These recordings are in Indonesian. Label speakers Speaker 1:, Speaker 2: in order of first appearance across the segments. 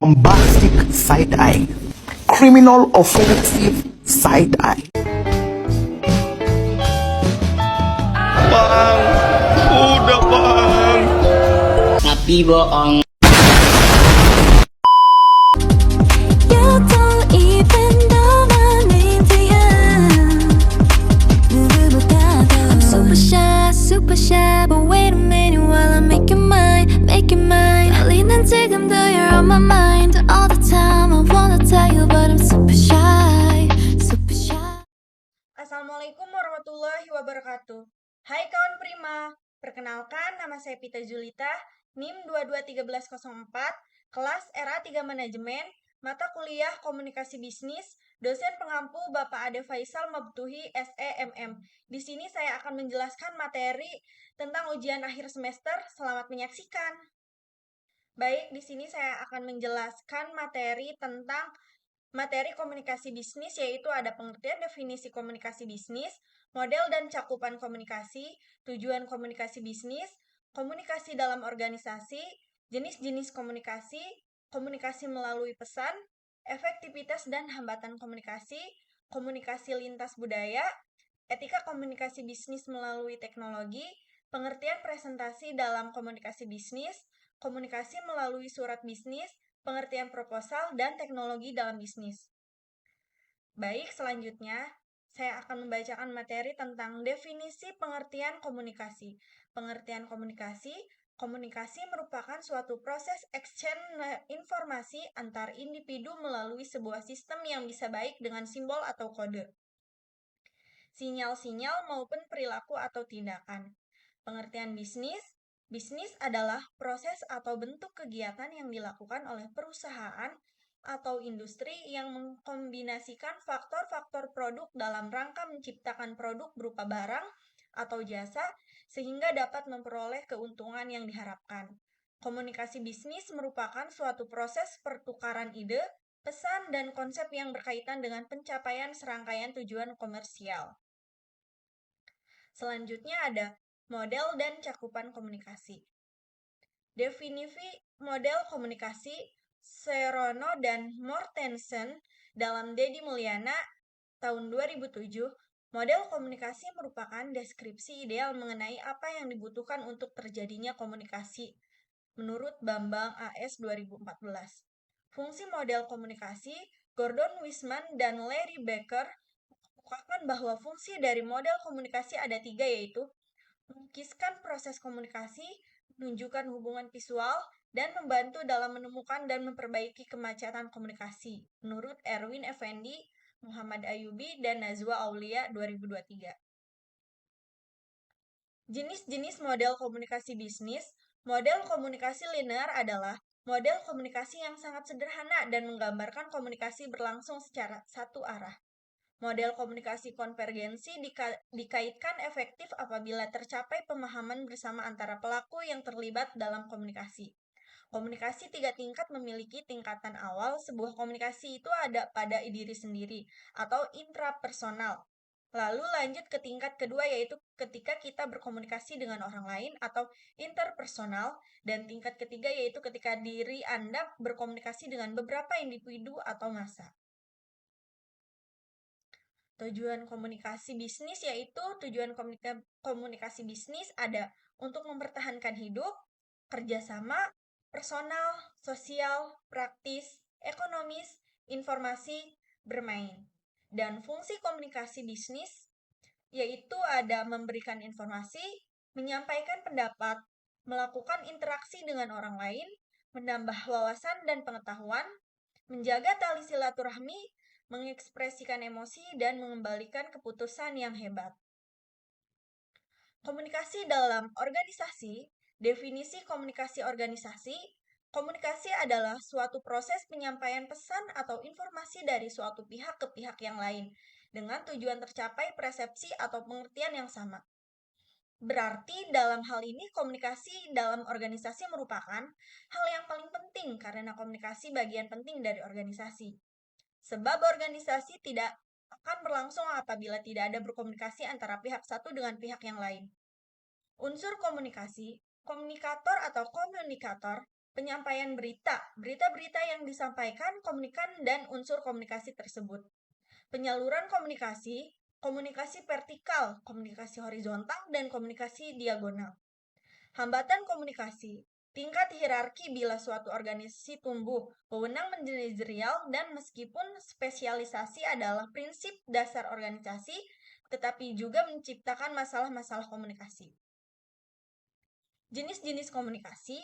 Speaker 1: bombastic side-eye, criminal offensive side-eye.
Speaker 2: Bang, udah bang.
Speaker 3: Tapi bohong.
Speaker 4: You don't even know my name, 누구보다도 I'm super shy, but wait a minute while I make you mine. 떨리는 지금도 you're on my mind all the time. I wanna tell you, but I'm super shy.
Speaker 5: Assalamualaikum warahmatullahi wabarakatuh. Hai kawan Prima, perkenalkan nama saya Pita Julita, NIM 221304, kelas RA3 Manajemen, mata kuliah Komunikasi Bisnis, dosen pengampu Bapak Ade Faisal Mabtuhi SEMM. Di sini saya akan menjelaskan materi tentang ujian akhir semester. Selamat menyaksikan. Baik, di sini saya akan menjelaskan materi tentang materi komunikasi bisnis, yaitu ada pengertian definisi komunikasi bisnis, model dan cakupan komunikasi, tujuan komunikasi bisnis, komunikasi dalam organisasi, jenis-jenis komunikasi, komunikasi melalui pesan, efektivitas dan hambatan komunikasi, komunikasi lintas budaya, etika komunikasi bisnis melalui teknologi, pengertian presentasi dalam komunikasi bisnis, komunikasi melalui surat bisnis, pengertian proposal, dan teknologi dalam bisnis. Baik, selanjutnya saya akan membacakan materi tentang definisi pengertian komunikasi. Pengertian komunikasi, komunikasi merupakan suatu proses exchange informasi antar individu melalui sebuah sistem yang bisa baik dengan simbol atau kode, sinyal-sinyal maupun perilaku atau tindakan. Pengertian bisnis, bisnis adalah proses atau bentuk kegiatan yang dilakukan oleh perusahaan atau industri yang mengkombinasikan faktor-faktor produk dalam rangka menciptakan produk berupa barang atau jasa sehingga dapat memperoleh keuntungan yang diharapkan. Komunikasi bisnis merupakan suatu proses pertukaran ide, pesan, dan konsep yang berkaitan dengan pencapaian serangkaian tujuan komersial. Selanjutnya ada model dan cakupan komunikasi. Definisi model komunikasi Serono dan Mortensen dalam Dedi Mulyana tahun 2007, model komunikasi merupakan deskripsi ideal mengenai apa yang dibutuhkan untuk terjadinya komunikasi menurut Bambang AS 2014. Fungsi model komunikasi, Gordon Wiseman dan Larry Becker mengemukakan bahwa fungsi dari model komunikasi ada 3, yaitu melukiskan proses komunikasi, menunjukkan hubungan visual, dan membantu dalam menemukan dan memperbaiki kemacetan komunikasi, menurut Erwin Effendi, Muhammad Ayubi, dan Nazwa Aulia 2023. Jenis-jenis model komunikasi bisnis. Model komunikasi linear adalah model komunikasi yang sangat sederhana dan menggambarkan komunikasi berlangsung secara satu arah. Model komunikasi konvergensi dikaitkan efektif apabila tercapai pemahaman bersama antara pelaku yang terlibat dalam komunikasi. Komunikasi 3 tingkat memiliki tingkatan awal. Sebuah komunikasi itu ada pada diri sendiri atau intrapersonal. Lalu lanjut ke tingkat kedua, yaitu ketika kita berkomunikasi dengan orang lain atau interpersonal. Dan tingkat ketiga yaitu ketika diri Anda berkomunikasi dengan beberapa individu atau massa. Tujuan komunikasi bisnis, yaitu tujuan komunikasi bisnis ada untuk mempertahankan hidup, kerjasama, personal, sosial, praktis, ekonomis, informasi, bermain. Dan fungsi komunikasi bisnis yaitu ada memberikan informasi, menyampaikan pendapat, melakukan interaksi dengan orang lain, menambah wawasan dan pengetahuan, menjaga tali silaturahmi, mengekspresikan emosi, dan mengembalikan keputusan yang hebat. Komunikasi dalam organisasi. Definisi komunikasi organisasi. Komunikasi adalah suatu proses penyampaian pesan atau informasi dari suatu pihak ke pihak yang lain dengan tujuan tercapai persepsi atau pengertian yang sama. Berarti dalam hal ini komunikasi dalam organisasi merupakan hal yang paling penting karena komunikasi bagian penting dari organisasi. Sebab organisasi tidak akan berlangsung apabila tidak ada berkomunikasi antara pihak satu dengan pihak yang lain. Unsur komunikasi, komunikator atau komunikator Penyampaian berita, berita-berita yang disampaikan, komunikan, dan unsur komunikasi tersebut. Penyaluran komunikasi, komunikasi vertikal, komunikasi horizontal, dan komunikasi diagonal. Hambatan komunikasi, tingkat hierarki bila suatu organisasi tumbuh, wewenang manajerial, dan meskipun spesialisasi adalah prinsip dasar organisasi, tetapi juga menciptakan masalah-masalah komunikasi. Jenis-jenis komunikasi,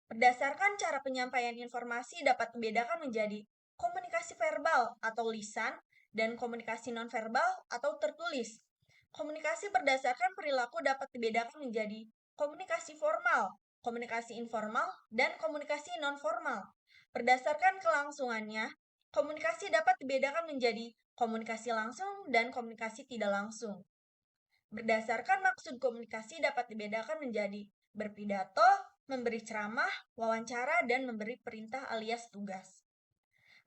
Speaker 5: berdasarkan cara penyampaian informasi dapat dibedakan menjadi komunikasi verbal atau lisan dan komunikasi nonverbal atau tertulis. Komunikasi berdasarkan perilaku dapat dibedakan menjadi komunikasi formal, komunikasi informal, dan komunikasi nonformal. Berdasarkan kelangsungannya, komunikasi dapat dibedakan menjadi komunikasi langsung dan komunikasi tidak langsung. Berdasarkan maksud komunikasi dapat dibedakan menjadi berpidato, memberi ceramah, wawancara, dan memberi perintah alias tugas.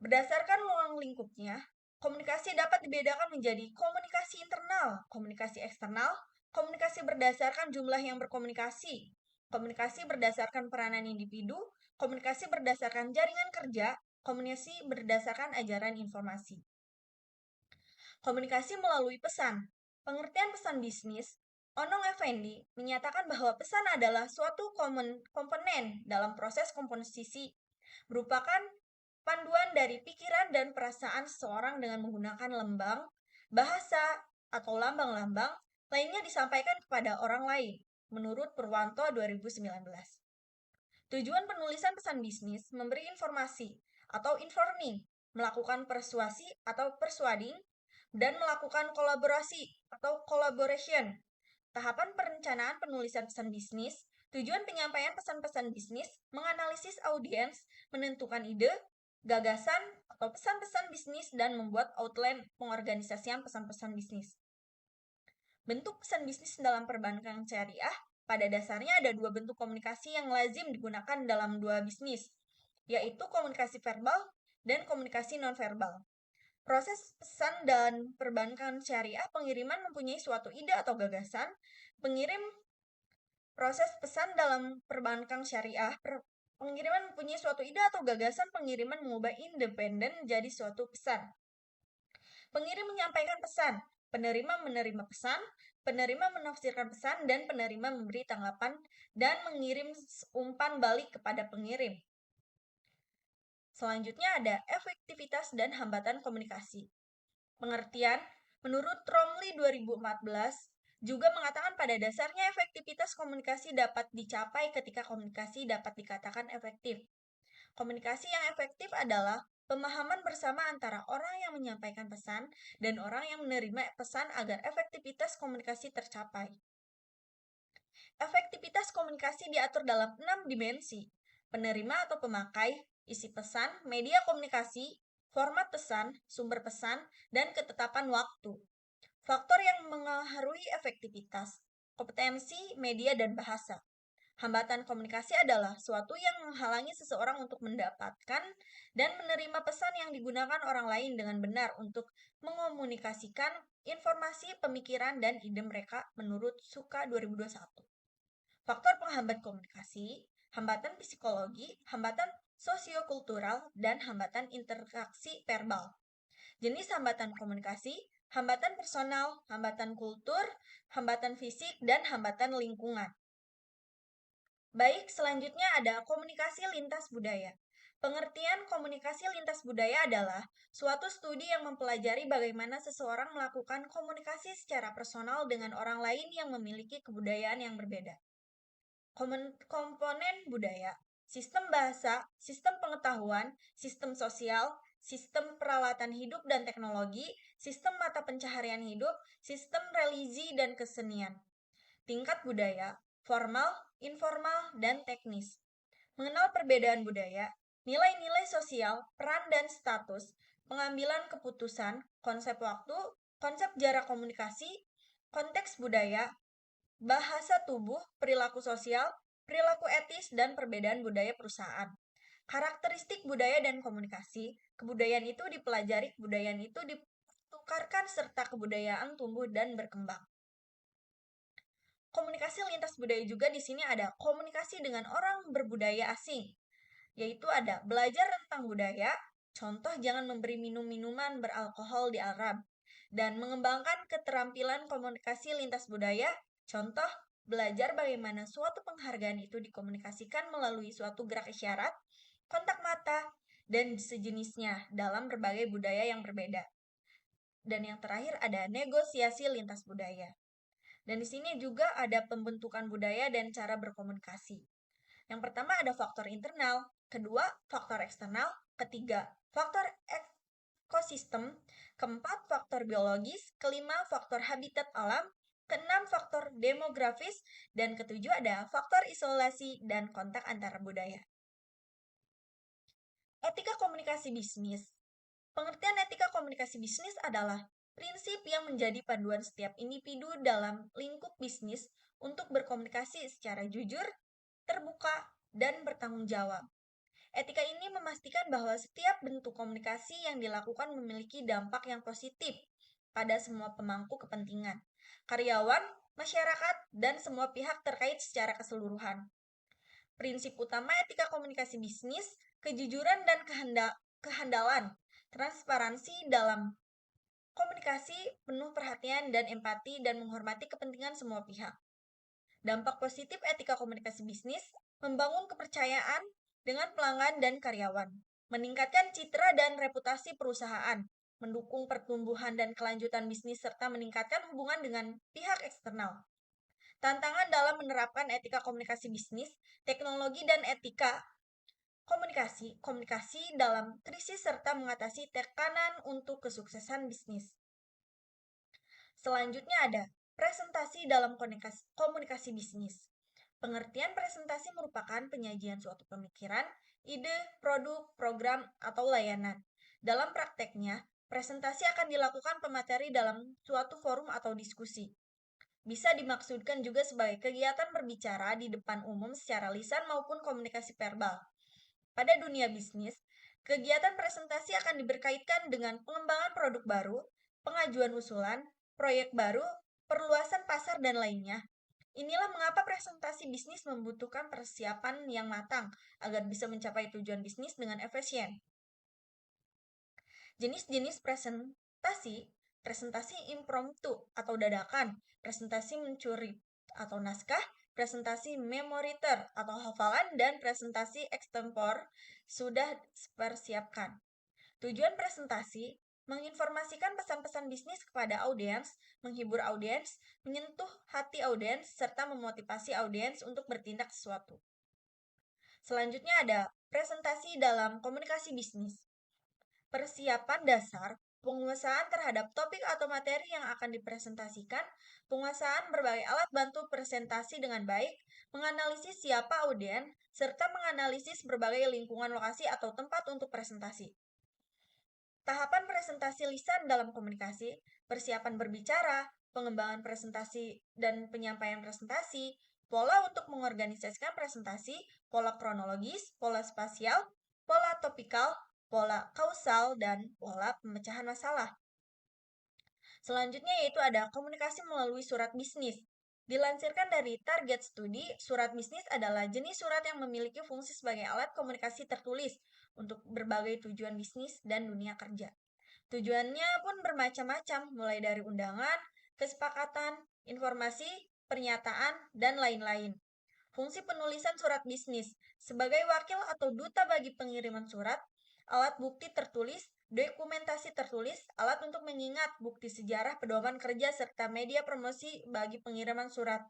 Speaker 5: Berdasarkan ruang lingkupnya, komunikasi dapat dibedakan menjadi komunikasi internal, komunikasi eksternal, komunikasi berdasarkan jumlah yang berkomunikasi, komunikasi berdasarkan peranan individu, komunikasi berdasarkan jaringan kerja, komunikasi berdasarkan ajaran informasi. Komunikasi melalui pesan. Pengertian pesan bisnis, Onong Effendi menyatakan bahwa pesan adalah suatu komponen dalam proses komposisi, merupakan panduan dari pikiran dan perasaan seseorang dengan menggunakan lembang, bahasa, atau lambang-lambang lainnya disampaikan kepada orang lain, menurut Purwanto 2019. Tujuan penulisan pesan bisnis memberi informasi atau informing, melakukan persuasi atau persuading, dan melakukan kolaborasi atau collaboration. Tahapan perencanaan penulisan pesan bisnis, tujuan penyampaian pesan-pesan bisnis, menganalisis audiens, menentukan ide, gagasan, atau pesan-pesan bisnis, dan membuat outline pengorganisasian pesan-pesan bisnis. Bentuk pesan bisnis dalam perbankan syariah, pada dasarnya ada dua bentuk komunikasi yang lazim digunakan dalam dua bisnis, yaitu komunikasi verbal dan komunikasi nonverbal. Proses pesan dan perbankan syariah, pengiriman mempunyai suatu ide atau gagasan. Proses pesan dalam perbankan syariah, pengiriman mempunyai suatu ide atau gagasan, pengiriman mengubah independen menjadi suatu pesan. Pengirim menyampaikan pesan, penerima menerima pesan, penerima menafsirkan pesan, dan penerima memberi tanggapan dan mengirim umpan balik kepada pengirim. Selanjutnya ada efektivitas dan hambatan komunikasi. Pengertian, menurut Romli 2014, juga mengatakan pada dasarnya efektivitas komunikasi dapat dicapai ketika komunikasi dapat dikatakan efektif. Komunikasi yang efektif adalah pemahaman bersama antara orang yang menyampaikan pesan dan orang yang menerima pesan agar efektivitas komunikasi tercapai. Efektivitas komunikasi diatur dalam 6 dimensi: penerima atau pemakai, isi pesan, media komunikasi, format pesan, sumber pesan, dan ketetapan waktu. Faktor yang mengaruhi efektivitas, kompetensi, media, dan bahasa. Hambatan komunikasi adalah suatu yang menghalangi seseorang untuk mendapatkan dan menerima pesan yang digunakan orang lain dengan benar untuk mengomunikasikan informasi, pemikiran, dan ide mereka menurut Suka 2021. Faktor penghambat komunikasi, hambatan psikologi, hambatan sosiokultural, dan hambatan interaksi verbal. Jenis hambatan komunikasi, hambatan personal, hambatan kultur, hambatan fisik, dan hambatan lingkungan. Baik, selanjutnya ada komunikasi lintas budaya. Pengertian komunikasi lintas budaya adalah suatu studi yang mempelajari bagaimana seseorang melakukan komunikasi secara personal dengan orang lain yang memiliki kebudayaan yang berbeda. Komponen budaya, sistem bahasa, sistem pengetahuan, sistem sosial, sistem peralatan hidup dan teknologi, sistem mata pencaharian hidup, sistem religi dan kesenian. Tingkat budaya, formal, informal, dan teknis. Mengenal perbedaan budaya, nilai-nilai sosial, peran dan status, pengambilan keputusan, konsep waktu, konsep jarak komunikasi, konteks budaya, bahasa tubuh, perilaku sosial, perilaku etis, dan perbedaan budaya perusahaan. Karakteristik budaya dan komunikasi, kebudayaan itu dipelajari, kebudayaan itu ditukarkan, serta kebudayaan tumbuh dan berkembang. Komunikasi lintas budaya juga di sini ada komunikasi dengan orang berbudaya asing. yaitu ada belajar tentang budaya, contoh jangan memberi minuman beralkohol di Arab, dan mengembangkan keterampilan komunikasi lintas budaya, contoh belajar bagaimana suatu penghargaan itu dikomunikasikan melalui suatu gerak isyarat, kontak mata, dan sejenisnya dalam berbagai budaya yang berbeda. Dan yang terakhir ada negosiasi lintas budaya. Dan di sini juga ada pembentukan budaya dan cara berkomunikasi. Yang pertama ada faktor internal, kedua faktor eksternal, ketiga faktor ekosistem, keempat faktor biologis, kelima faktor habitat alam, keenam faktor demografis, dan ketujuh ada faktor isolasi dan kontak antara budaya. Etika komunikasi bisnis. Pengertian etika komunikasi bisnis adalah prinsip yang menjadi panduan setiap individu dalam lingkup bisnis untuk berkomunikasi secara jujur, terbuka, dan bertanggung jawab. Etika ini memastikan bahwa setiap bentuk komunikasi yang dilakukan memiliki dampak yang positif pada semua pemangku kepentingan, karyawan, masyarakat, dan semua pihak terkait secara keseluruhan. Prinsip utama etika komunikasi bisnis, kejujuran dan kehandalan, transparansi dalam komunikasi, penuh perhatian dan empati, dan menghormati kepentingan semua pihak. Dampak positif etika komunikasi bisnis, membangun kepercayaan dengan pelanggan dan karyawan, meningkatkan citra dan reputasi perusahaan, mendukung pertumbuhan dan kelanjutan bisnis, serta meningkatkan hubungan dengan pihak eksternal. Tantangan dalam menerapkan etika komunikasi bisnis, teknologi dan etika komunikasi dalam krisis serta mengatasi tekanan untuk kesuksesan bisnis. Selanjutnya ada presentasi dalam komunikasi bisnis. Pengertian presentasi merupakan penyajian suatu pemikiran, ide, produk, program, atau layanan. Dalam prakteknya, presentasi akan dilakukan pemateri dalam suatu forum atau diskusi. Bisa dimaksudkan juga sebagai kegiatan berbicara di depan umum secara lisan maupun komunikasi verbal. Pada dunia bisnis, kegiatan presentasi akan diberkaitkan dengan pengembangan produk baru, pengajuan usulan, proyek baru, perluasan pasar, dan lainnya. Inilah mengapa presentasi bisnis membutuhkan persiapan yang matang agar bisa mencapai tujuan bisnis dengan efisien. Jenis-jenis presentasi, presentasi impromptu atau dadakan, presentasi mencuri atau naskah, presentasi memoriter atau hafalan, dan presentasi extempor sudah dipersiapkan. Tujuan presentasi menginformasikan pesan-pesan bisnis kepada audiens, menghibur audiens, menyentuh hati audiens, serta memotivasi audiens untuk bertindak sesuatu. Selanjutnya ada presentasi dalam komunikasi bisnis. Persiapan dasar, penguasaan terhadap topik atau materi yang akan dipresentasikan, penguasaan berbagai alat bantu presentasi dengan baik, menganalisis siapa audien, serta menganalisis berbagai lingkungan lokasi atau tempat untuk presentasi. Tahapan presentasi lisan dalam komunikasi, persiapan berbicara, pengembangan presentasi dan penyampaian presentasi, pola untuk mengorganisasikan presentasi, pola kronologis, pola spasial, pola topikal, pola kausal, dan pola pemecahan masalah. Selanjutnya yaitu ada komunikasi melalui surat bisnis. Dilansirkan dari Target Studi, surat bisnis adalah jenis surat yang memiliki fungsi sebagai alat komunikasi tertulis untuk berbagai tujuan bisnis dan dunia kerja. Tujuannya pun bermacam-macam, mulai dari undangan, kesepakatan, informasi, pernyataan, dan lain-lain. Fungsi penulisan surat bisnis sebagai wakil atau duta bagi pengiriman surat, alat bukti tertulis, dokumentasi tertulis, alat untuk mengingat, bukti sejarah, pedoman kerja, serta media promosi bagi pengiriman surat.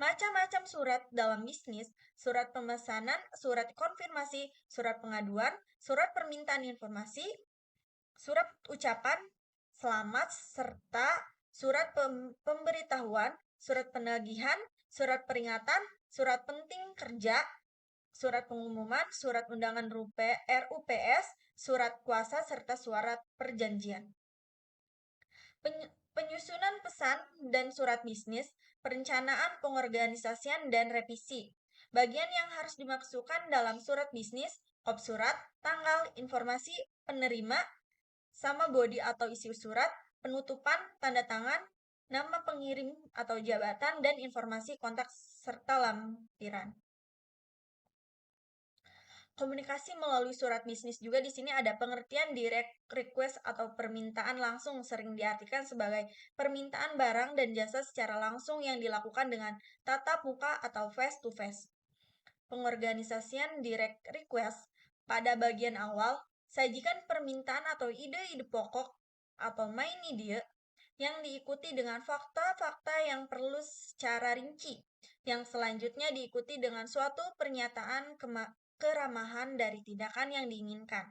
Speaker 5: Macam-macam surat dalam bisnis, surat pemesanan, surat konfirmasi, surat pengaduan, surat permintaan informasi, surat ucapan selamat, serta surat pemberitahuan, surat penagihan, surat peringatan, surat penting kerja, surat pengumuman, surat undangan RUPS, surat kuasa, serta surat perjanjian. Penyusunan pesan dan surat bisnis, perencanaan, pengorganisasian, dan revisi. Bagian yang harus dimasukkan dalam surat bisnis, kop surat, tanggal, informasi penerima, sama bodi atau isi surat, penutupan, tanda tangan, nama pengirim atau jabatan, dan informasi kontak serta lampiran. Komunikasi melalui surat bisnis juga di sini ada pengertian direct request atau permintaan langsung, sering diartikan sebagai permintaan barang dan jasa secara langsung yang dilakukan dengan tatap muka atau face to face. Pengorganisasian direct request pada bagian awal, sajikan permintaan atau ide-ide pokok atau main ide yang diikuti dengan fakta-fakta yang perlu secara rinci, yang selanjutnya diikuti dengan suatu pernyataan keramahan dari tindakan yang diinginkan.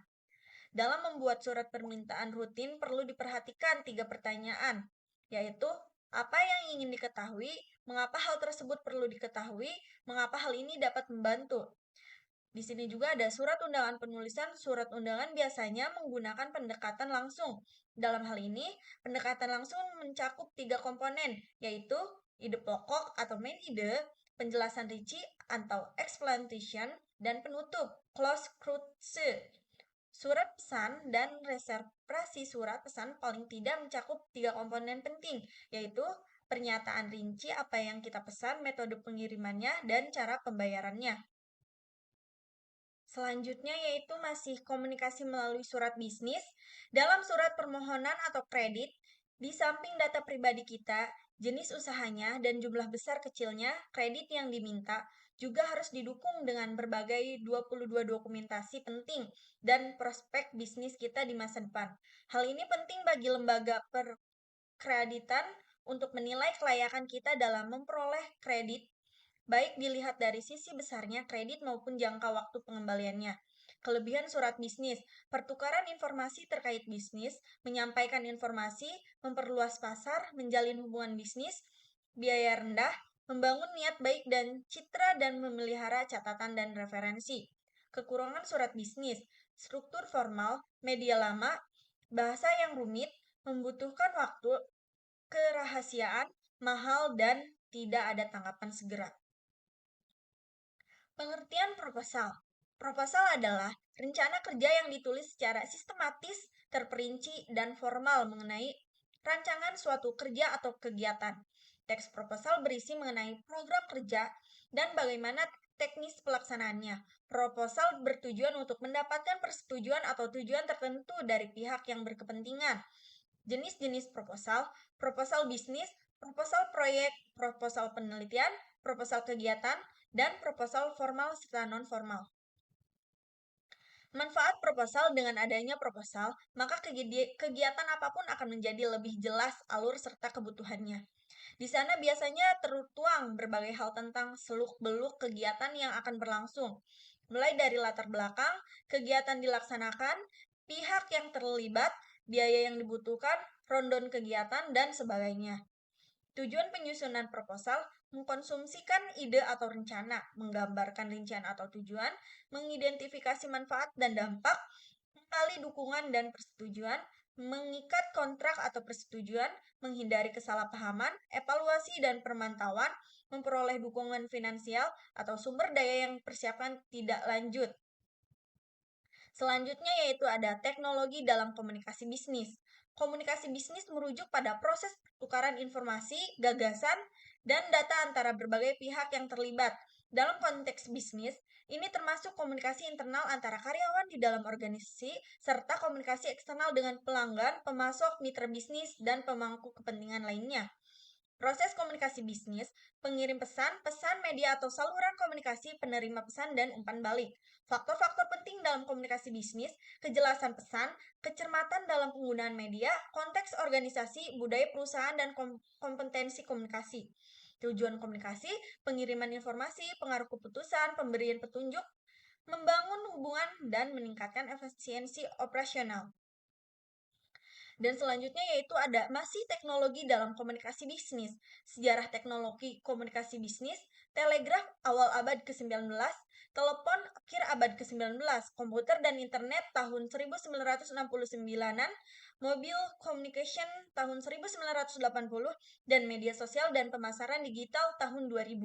Speaker 5: Dalam membuat surat permintaan rutin perlu diperhatikan 3 pertanyaan, yaitu apa yang ingin diketahui, mengapa hal tersebut perlu diketahui, mengapa hal ini dapat membantu. Di sini juga ada surat undangan penulisan. Surat undangan biasanya menggunakan pendekatan langsung. Dalam hal ini, pendekatan langsung mencakup 3 komponen, yaitu ide pokok atau main ide, penjelasan rinci atau explanation, dan penutup, close close. Surat pesan dan reservasi surat pesan paling tidak mencakup 3 komponen penting, yaitu pernyataan rinci apa yang kita pesan, metode pengirimannya, dan cara pembayarannya. Selanjutnya yaitu masih komunikasi melalui surat bisnis. Dalam surat permohonan atau kredit, di samping data pribadi kita, jenis usahanya, dan jumlah besar kecilnya kredit yang diminta, juga harus didukung dengan berbagai 22 dokumentasi penting dan prospek bisnis kita di masa depan. Hal ini penting bagi lembaga perkreditan untuk menilai kelayakan kita dalam memperoleh kredit, baik dilihat dari sisi besarnya kredit maupun jangka waktu pengembaliannya. Kelebihan surat bisnis, pertukaran informasi terkait bisnis, menyampaikan informasi, memperluas pasar, menjalin hubungan bisnis, biaya rendah, membangun niat baik dan citra dan memelihara catatan dan referensi. Kekurangan surat bisnis, struktur formal, media lama, bahasa yang rumit, membutuhkan waktu, kerahasiaan, mahal, dan tidak ada tanggapan segera. Pengertian proposal. Proposal adalah rencana kerja yang ditulis secara sistematis, terperinci, dan formal mengenai rancangan suatu kerja atau kegiatan. Teks proposal berisi mengenai program kerja dan bagaimana teknis pelaksanaannya. Proposal bertujuan untuk mendapatkan persetujuan atau tujuan tertentu dari pihak yang berkepentingan. Jenis-jenis proposal, proposal bisnis, proposal proyek, proposal penelitian, proposal kegiatan, dan proposal formal serta non-formal. Manfaat proposal. Dengan adanya proposal, maka kegiatan apapun akan menjadi lebih jelas alur serta kebutuhannya. Di sana biasanya tertuang berbagai hal tentang seluk-beluk kegiatan yang akan berlangsung, mulai dari latar belakang, kegiatan dilaksanakan, pihak yang terlibat, biaya yang dibutuhkan, rundown kegiatan, dan sebagainya. Tujuan penyusunan proposal mengkonsumsikan ide atau rencana, menggambarkan rincian atau tujuan, mengidentifikasi manfaat dan dampak, menggali dukungan dan persetujuan, mengikat kontrak atau persetujuan, menghindari kesalahpahaman, evaluasi dan permantauan, memperoleh dukungan finansial atau sumber daya yang persiapan tidak lanjut. Selanjutnya yaitu ada teknologi dalam komunikasi bisnis. Komunikasi bisnis merujuk pada proses pertukaran informasi, gagasan, dan data antara berbagai pihak yang terlibat. Dalam konteks bisnis, ini termasuk komunikasi internal antara karyawan di dalam organisasi, serta komunikasi eksternal dengan pelanggan, pemasok, mitra bisnis, dan pemangku kepentingan lainnya. Proses komunikasi bisnis, pengirim pesan, pesan media atau saluran komunikasi, penerima pesan, dan umpan balik. Faktor-faktor penting dalam komunikasi bisnis, kejelasan pesan, kecermatan dalam penggunaan media, konteks organisasi, budaya perusahaan, dan kompetensi komunikasi. Tujuan komunikasi, pengiriman informasi, pengaruh keputusan, pemberian petunjuk, membangun hubungan, dan meningkatkan efisiensi operasional. Dan selanjutnya yaitu ada masih teknologi dalam komunikasi bisnis. Sejarah teknologi komunikasi bisnis, telegraf awal abad ke-19, telepon akhir abad ke-19, komputer dan internet tahun 1969-an, mobil communication tahun 1980, dan media sosial dan pemasaran digital tahun 2000.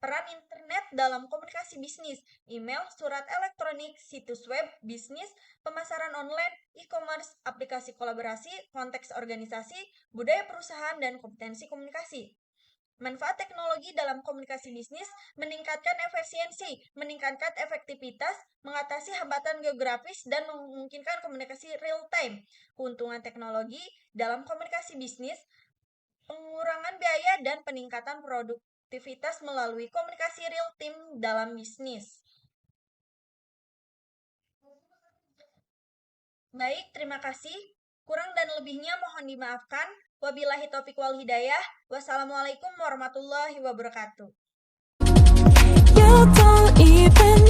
Speaker 5: Peran internet dalam komunikasi bisnis, email, surat elektronik, situs web, bisnis, pemasaran online, e-commerce, aplikasi kolaborasi, konteks organisasi, budaya perusahaan, dan kompetensi komunikasi. Manfaat teknologi dalam komunikasi bisnis meningkatkan efisiensi, meningkatkan efektivitas, mengatasi hambatan geografis, dan memungkinkan komunikasi real-time. Keuntungan teknologi dalam komunikasi bisnis, pengurangan biaya dan peningkatan produktivitas melalui komunikasi real-time dalam bisnis. Baik, terima kasih. Kurang dan lebihnya mohon dimaafkan. Wabillahi taufiq wal hidayah. Wassalamualaikum warahmatullahi wabarakatuh.
Speaker 4: You don't even